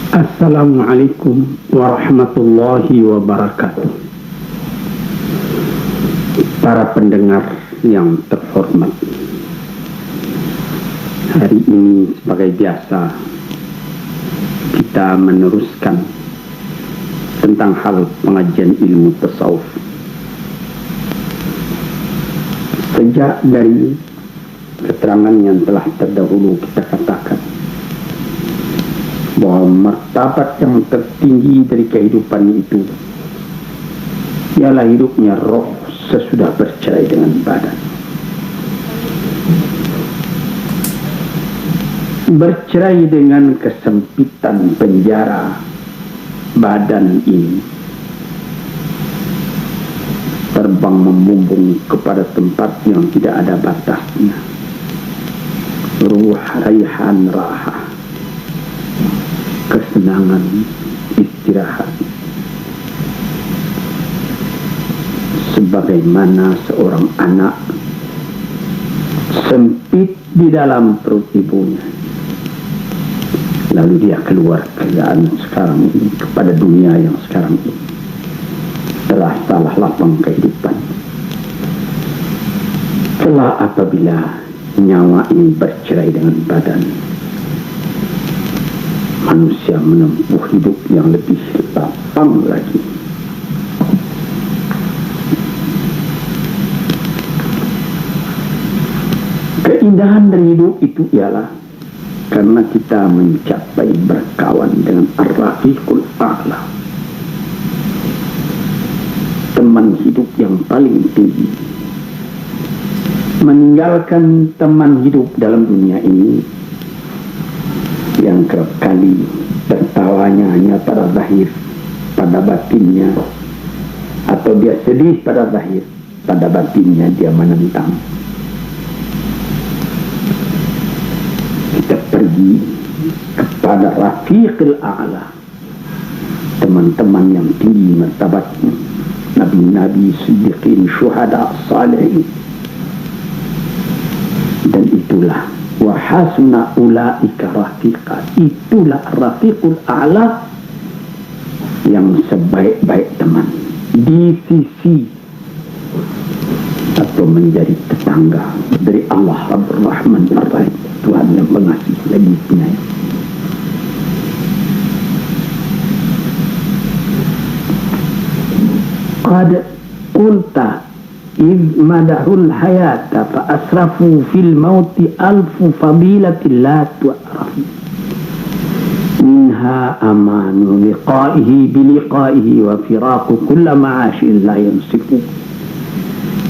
Assalamualaikum warahmatullahi wabarakatuh. Para pendengar yang terhormat, hari ini sebagai biasa kita meneruskan tentang hal pengajian ilmu tasawuf. Sejak dari keterangan yang telah terdahulu kita katakan bahwa martabat yang tertinggi dari kehidupan itu ialah hidupnya roh sesudah bercerai dengan badan. Bercerai dengan kesempitan penjara badan ini, terbang membumbung kepada tempat yang tidak ada batasnya. Ruh raihan raha, kesenangan istirahat. Sebagaimana seorang anak sempit di dalam perut ibunya, lalu dia keluar sekarang ini kepada dunia yang sekarang ini telah salah lapang kehidupan. Setelah apabila nyawa ini bercerai dengan badan, manusia menempuh hidup yang lebih lapang lagi. Keindahan dari hidup itu ialah karena kita mencapai berkawan dengan Ar-Rafiqul A'la, teman hidup yang paling tinggi. Meninggalkan teman hidup dalam dunia ini yang kerap kali tertawanya hanya pada zahir, pada batinnya, atau dia sedih pada zahir, pada batinnya dia menentang. Kita pergi kepada Rafiqil A'la, teman-teman yang tinggi martabatnya, nabi-nabi, siddiqin, syuhada, salihin. Dan itulah wa hasuna ulaika rafiqa, itulah Rafiqul A'la yang sebaik-baik teman di sisi atau menjadi tetangga dari Allah Rabbur Rahman Ar-Rahim, Tuhan yang mengasihi lagi penyayang. Qad qulta إذ مدحوا الحياة فأسرفوا في الموت ألف فضيلة لا تعرف منها أمان لقائه بلقائه وفراق كل معاش لا ينصف.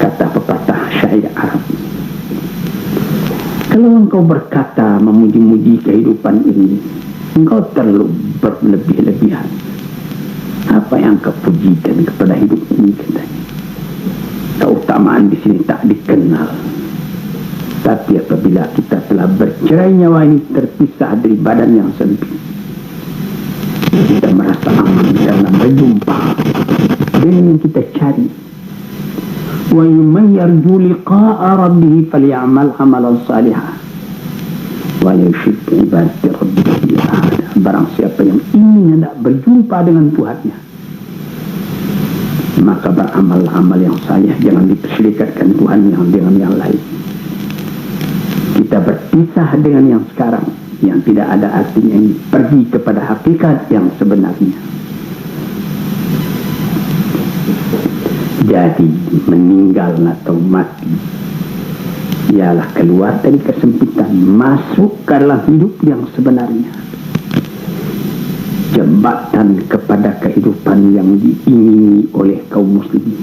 Kata pepatah syair Arab. Kalau engkau berkata memuji-muji kehidupan ini, engkau terlalu berlebih-lebihan. Apa yang kau pujikan kepada hidup ini, katanya? Keutamaan di sini tak dikenal. Tapi apabila kita telah bercerai nyawa ini, terpisah dari badan yang sempit, kita merasa aman dalam berjumpa dengan yang kita cari. Wa man yarju liqa'a rabbih falyamal amalan salihan wa la yushrik bi ibadati rabbih ahada. Barang siapa yang ingin hendak berjumpa dengan Tuhannya, maka beramal-amal yang saleh, jangan diperserikatkan Tuhan yang dengan yang lain. Kita berpisah dengan yang sekarang, yang tidak ada artinya, ini pergi kepada hakikat yang sebenarnya. Jadi meninggal atau mati ialah keluar dari kesempitan, masuk ke dalam hidup yang sebenarnya, jembatan kepada kehidupan yang diingini oleh kaum muslimin.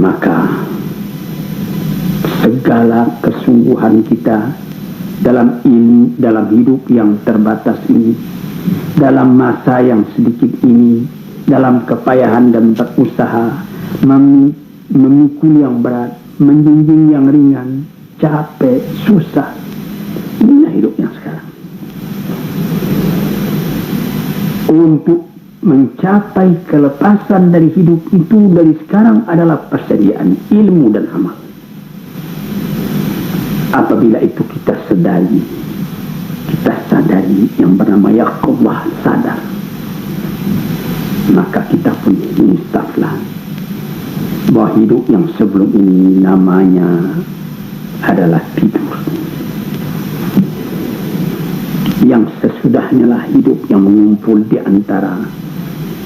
Maka segala kesungguhan kita dalam ilmu, dalam hidup yang terbatas ini, dalam masa yang sedikit ini, dalam kepayahan dan berusaha, memikul yang berat, menjunjung yang ringan, capek, susah, inilah hidup yang sekarang. Untuk mencapai kelepasan dari hidup itu dari sekarang adalah persediaan ilmu dan amal. Apabila itu kita sedari, yakullah sadar, maka kita pun insaflah bahwa hidup yang sebelum ini namanya adalah tidur. Yang sesudahnya lah hidup yang mengumpul di antara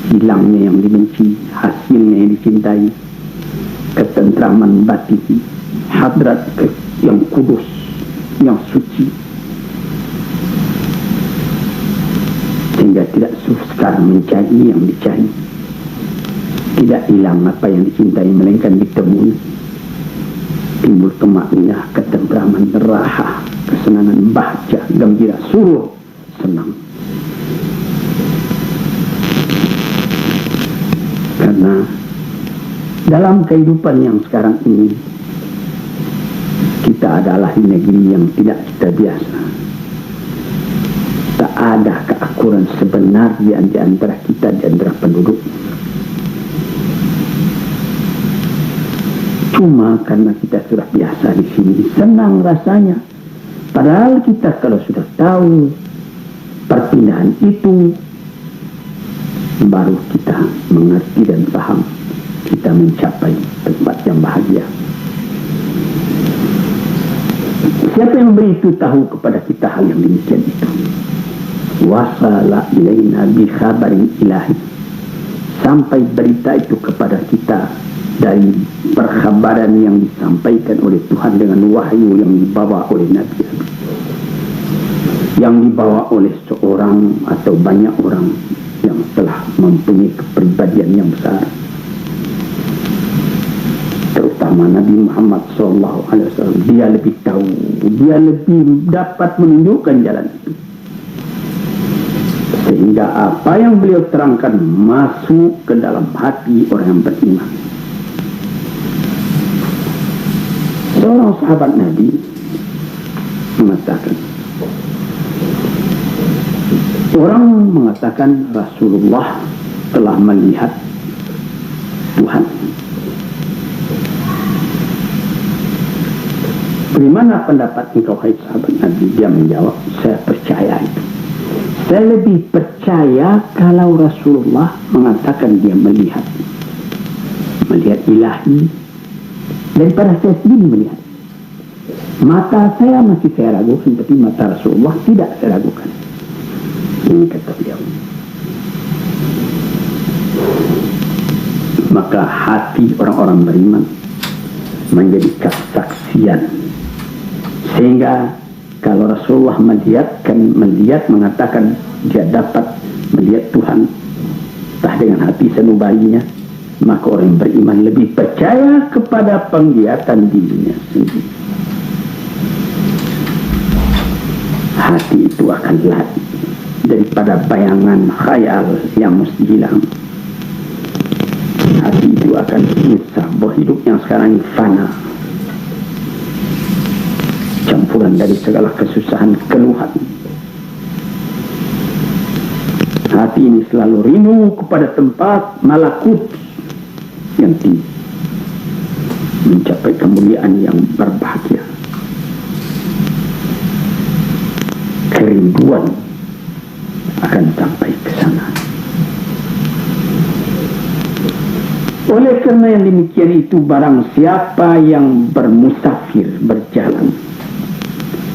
hilangnya yang dibenci, hasilnya yang dicintai, ketentraman batin, hadrat yang kudus, yang suci, sehingga tidak sukar mencari yang dicari, tidak hilang apa yang dicintai melainkan ditemui, timbul kemaknah, ketentraman, raha, kesenangan, bahagia, gembira, surur, senang. Karena dalam kehidupan yang sekarang ini, kita adalah di negeri yang tidak kita biasa. Tak ada keakuran sebenar di antara kita, di antara penduduk. Cuma karena kita sudah biasa di sini, senang rasanya. Padahal kita kalau sudah tahu perpindahan itu, baru kita mengerti dan paham, kita mencapai tempat yang bahagia. Siapa yang beritahu tahu kepada kita hal yang demikian itu? Wasala ilaina bi khabarin ilahi, sampai berita itu kepada kita dari perkhabaran yang disampaikan oleh Tuhan dengan wahyu yang dibawa oleh Nabi, yang dibawa oleh seorang atau banyak orang yang telah mempunyai kepribadian yang besar, terutama Nabi Muhammad SAW. Dia lebih tahu, dia lebih dapat menunjukkan jalan itu, sehingga apa yang beliau terangkan masuk ke dalam hati orang yang beriman. Seorang sahabat Nabi mengatakan, orang mengatakan Rasulullah telah melihat Tuhan. Bagaimana pendapat engkau, hai sahabat Nabi? Dia menjawab, saya percaya itu. Saya lebih percaya kalau Rasulullah mengatakan dia melihat ilahi, daripada saya sendiri melihat. Mata saya masih saya ragukan, tapi mata Rasulullah tidak saya ragukan. Ini kata beliau. Maka hati orang-orang beriman menjadi kesaksian, sehingga kalau Rasulullah melihat mengatakan dia dapat melihat Tuhan entah dengan hati sanubarinya, maka orang yang beriman lebih percaya kepada penglihatan dirinya sendiri. Hati itu akan lari daripada bayangan khayal yang mesti hilang. Hati itu akan menyesal bahwa hidup yang sekarang ini fana, campuran dari segala kesusahan, keluhan. Hati ini selalu rindu kepada tempat malakut yang tinggi, mencapai kemuliaan yang berbahagia. Kerinduan akan sampai ke sana. Oleh karena yang demikian itu, barang siapa yang bermusafir, berjalan,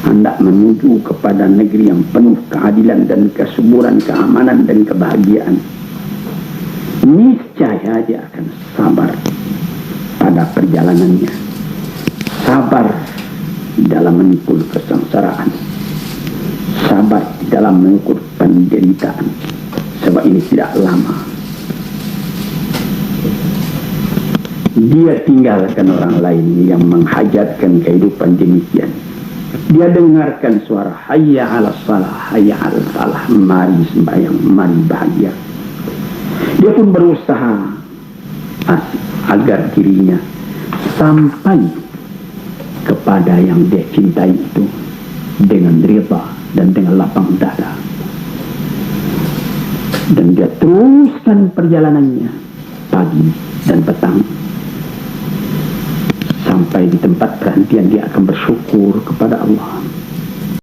hendak menuju kepada negeri yang penuh keadilan dan kesuburan, keamanan dan kebahagiaan, niscaya dia akan sabar pada perjalanannya, sabar dalam memikul kesengsaraan, sabar dalam mengukur penderitaan, sebab ini tidak lama. Dia tinggalkan orang lain yang menghajatkan kehidupan demikian. Dia dengarkan suara hayya 'alas salah, hayya 'alal falah, mari sembahyang, mari bahagia. Dia pun berusaha agar dirinya sampai kepada yang dia cintai itu dengan rida dan dengan lapang dada. Dan dia teruskan perjalanannya pagi dan petang. Sampai di tempat perhentian dia akan bersyukur kepada Allah.